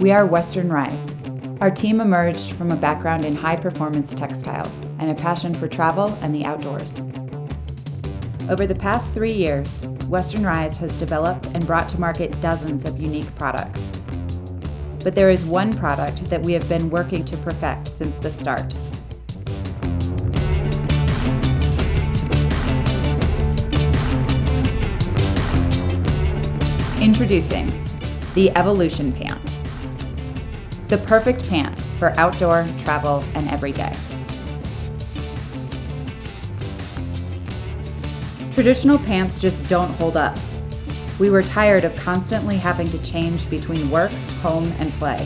We are Western Rise. Our team emerged from a background in high-performance textiles and a passion for travel and the outdoors. Over the past 3 years, Western Rise has developed and brought to market dozens of unique products. But there is one product that we have been working to perfect since the start. Introducing the Evolution Pant. The perfect pant for outdoor, travel, and everyday. Traditional pants just don't hold up. We were tired of constantly having to change between work, home, and play.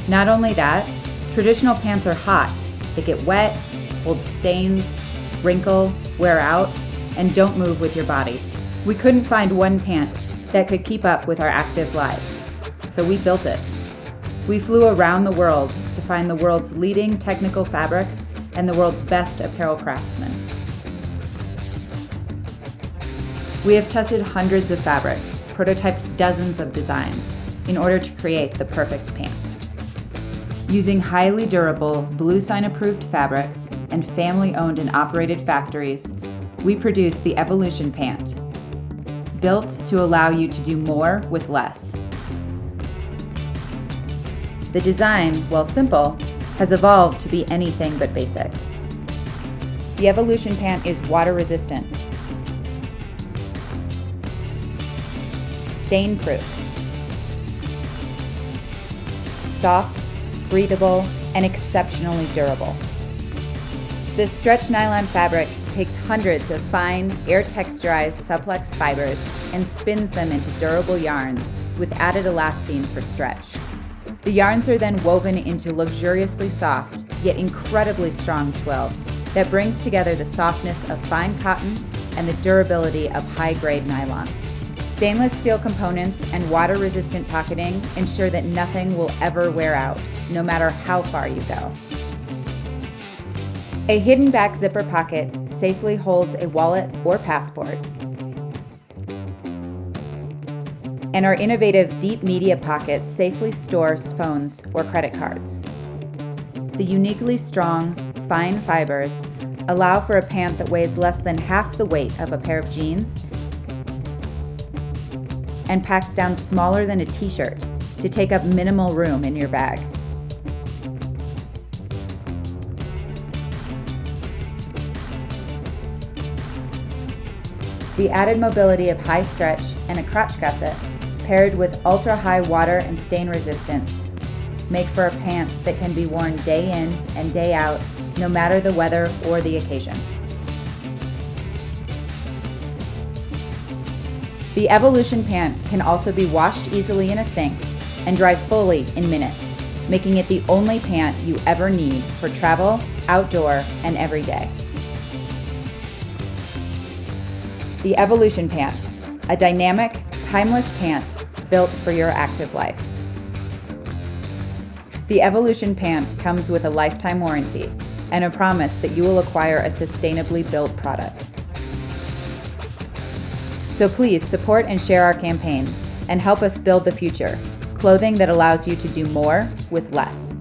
Not only that, traditional pants are hot. They get wet, hold stains, wrinkle, wear out, and don't move with your body. We couldn't find one pant that could keep up with our active lives, so we built it. We flew around the world to find the world's leading technical fabrics and the world's best apparel craftsmen. We have tested hundreds of fabrics, prototyped dozens of designs in order to create the perfect pant. Using highly durable, Blue Sign-approved fabrics and family-owned and operated factories, we produce the Evolution Pant, built to allow you to do more with less. The design, while simple, has evolved to be anything but basic. The Evolution Pant is water resistant, stain-proof, soft, breathable, and exceptionally durable. This stretch nylon fabric takes hundreds of fine, air-texturized Supplex fibers and spins them into durable yarns with added elastane for stretch. The yarns are then woven into luxuriously soft, yet incredibly strong twill that brings together the softness of fine cotton and the durability of high-grade nylon. Stainless steel components and water-resistant pocketing ensure that nothing will ever wear out, no matter how far you go. A hidden back zipper pocket safely holds a wallet or passport. And our innovative deep media pockets safely stores phones or credit cards. The uniquely strong, fine fibers allow for a pant that weighs less than half the weight of a pair of jeans and packs down smaller than a t-shirt to take up minimal room in your bag. The added mobility of high stretch and a crotch gusset, paired with ultra-high water and stain resistance, make for a pant that can be worn day in and day out, no matter the weather or the occasion. The Evolution Pant can also be washed easily in a sink and dry fully in minutes, making it the only pant you ever need for travel, outdoor, and everyday. The Evolution Pant, a dynamic, timeless pant built for your active life. The Evolution Pant comes with a lifetime warranty and a promise that you will acquire a sustainably built product. So please support and share our campaign and help us build the future, clothing that allows you to do more with less.